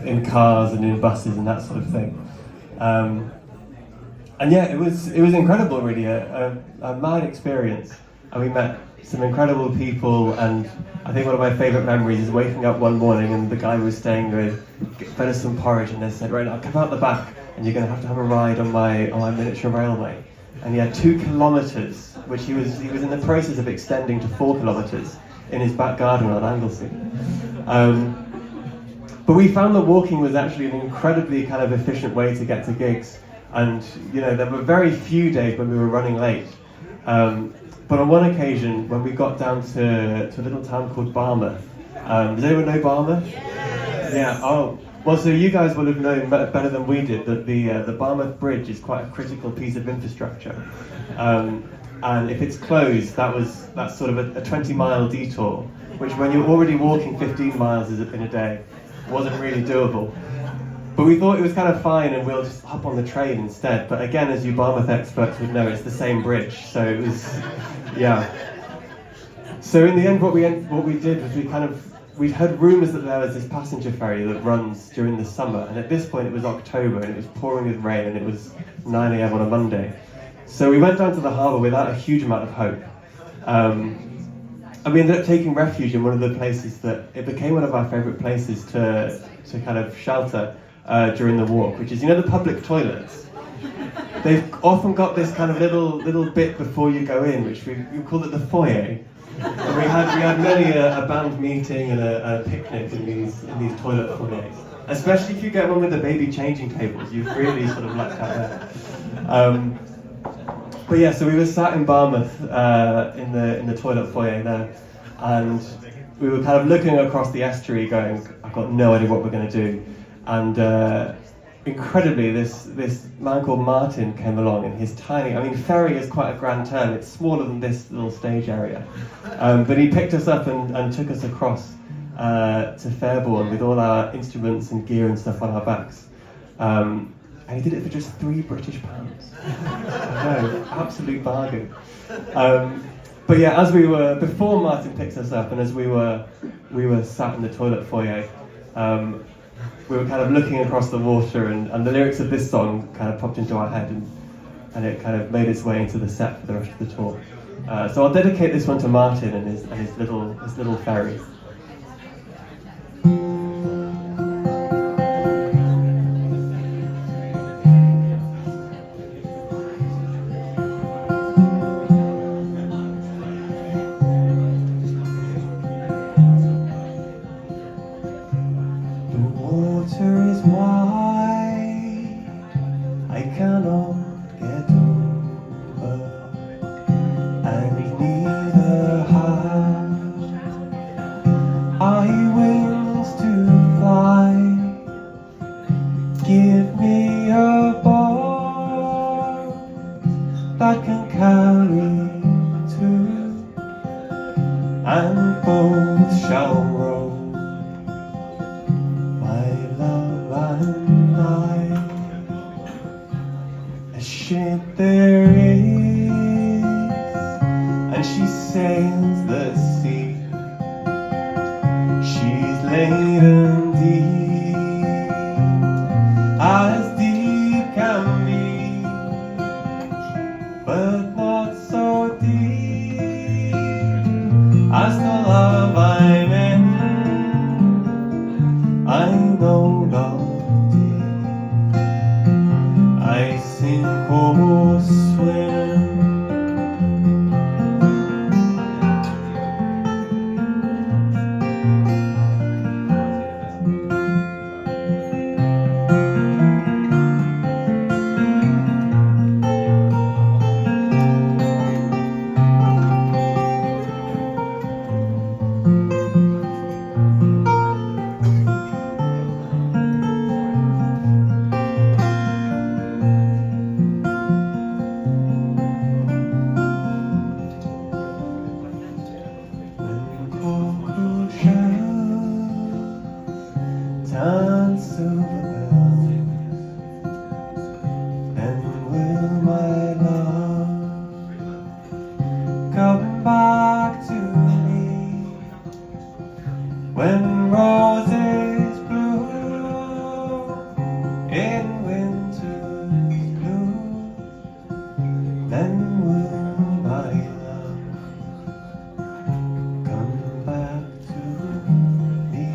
in cars and in buses and that sort of thing. And yeah, it was incredible, really, a mad experience. And we met some incredible people, and I think one of my favourite memories is waking up one morning and the guy we were staying with fed us some porridge, and they said, right, I'll come out the back and you're going to have a ride on my miniature railway. And he had 2 kilometres, which he was in the process of extending to 4 kilometres in his back garden on Anglesey. But we found that walking was actually an incredibly kind of efficient way to get to gigs. And there were very few days when we were running late. But on one occasion, when we got down to a little town called Barmouth, does anyone know Barmouth? Yes. Yeah. Oh, well, so you guys will have known better than we did that the Barmouth Bridge is quite a critical piece of infrastructure, and if it's closed, that's sort of a 20-mile detour, which when you're already walking 15 miles in a day, wasn't really doable. But we thought it was kind of fine, and we'll just hop on the train instead. But again, as you Barmouth experts would know, it's the same bridge, so it was, yeah. So in the end, what we did was we'd heard rumours that there was this passenger ferry that runs during the summer, and at this point it was October, and it was pouring with rain, and it was 9 a.m. on a Monday. So we went down to the harbour without a huge amount of hope. And we ended up taking refuge in one of the places that it became one of our favourite places to kind of shelter during the walk, which is, the public toilets. They've often got this kind of little bit before you go in, which we call it the foyer. And we had many a band meeting and a picnic in these toilet foyers. Especially if you get one with the baby changing tables, you've really sort of lucked out there. But yeah, so we were sat in Barmouth in the toilet foyer there, and we were kind of looking across the estuary, going, I've got no idea what we're going to do. And incredibly, this man called Martin came along, and his ferry is quite a grand term, it's smaller than this little stage area. But he picked us up and took us across to Fairbourne with all our instruments and gear and stuff on our backs. And he did it for just £3 British. No, absolute bargain. But yeah, before Martin picked us up, and as we were sat in the toilet foyer, we were kind of looking across the water, and the lyrics of this song kind of popped into our head, and it kind of made its way into the set for the rest of the tour. So I'll dedicate this one to Martin and his little ferry. that can carry two, and both shall row, my love and I. A ship there is, and she sails the sea. She's laden deep, as deep can be, but not so deep as the love I'm in. I know not deep, I sink or swim. Turn silver bells, then will my love come back to me when roses bloom in winter's blue. Then will my love come back to me.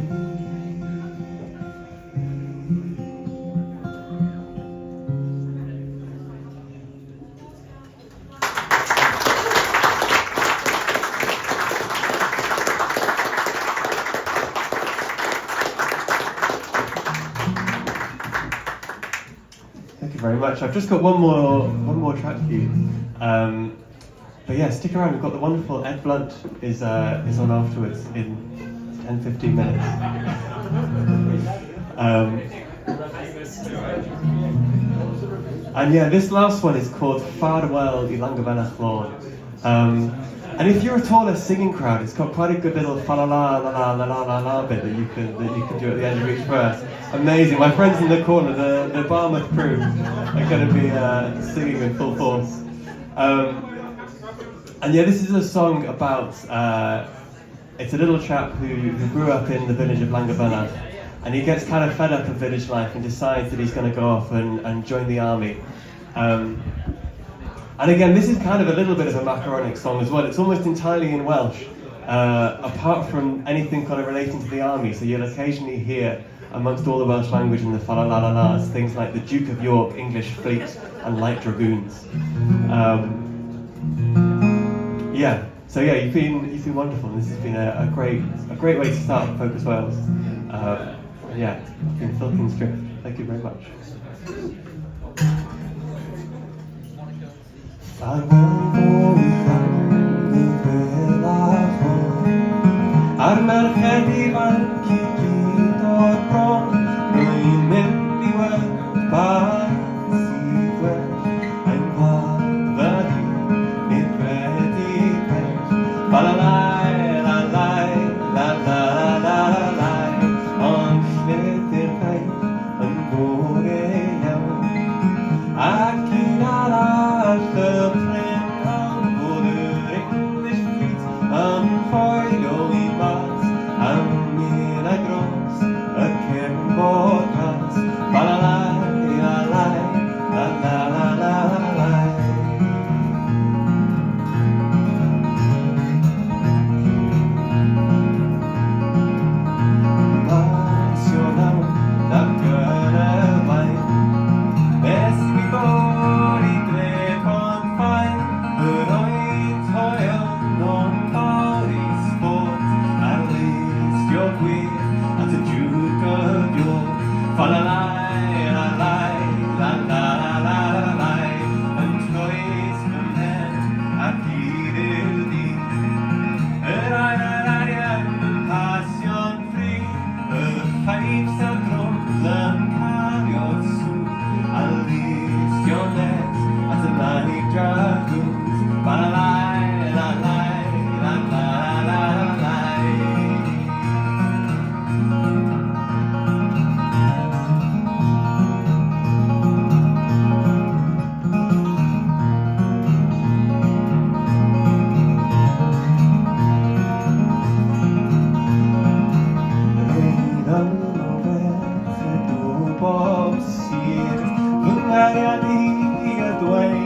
Thank you very much. I've just got one more track for you. But yeah, stick around. We've got the wonderful Ed Blunt is on afterwards in 10-15 minutes. And yeah, this last one is called Farewell I Langabella Lord. And if you're a taller singing crowd, it's got quite a good little fa la la la la la la la bit that you can do at the end of each verse. Amazing. My friends in the corner, the Barmouth crew, are going to be singing in full force. And yeah, this is a song about, it's a little chap who grew up in the village of Langabella, and he gets kind of fed up of village life and decides that he's going to go off and join the army. And again, this is kind of a little bit of a macaronic song as well. It's almost entirely in Welsh, apart from anything kind of relating to the army. So you'll occasionally hear, amongst all the Welsh language and the fa-la-la-la-las, things like the Duke of York, English Fleet, and Light Dragoons. Yeah, so yeah, you've been wonderful, and this has been a great way to start Focus Wales. Yeah, it's been Filkin Strip. Thank you very much. Ar merched ifan cigid o'r bron, rwy'n mynd I weld barn sydd gwell, ein gwadda di, nid wedi pell. Balalai, lalai, lalai, ond llythyr pell yn bore iawn. Ac un arall y pren lawn bod yr English fleet yn ffoilio I mas am un a gros y cefnfor glas. Balalai, lalai, lalai. Masio lawn ac yn y blaen, nes I bod I dref ond ffaen, yr oed hoel o'n fawr I sport, a'r listio gwir at y diwg o diwg. Falalai, lalai, lalai, yn troes fy mhen ac i'r dyn. Yr arian yn pasio'n ffri, y pipes a drums yn cario'r sŵn, a listio nes at y Light Dragoons. Falalai, lalai. Bob Sears, fy ngariad I a dweud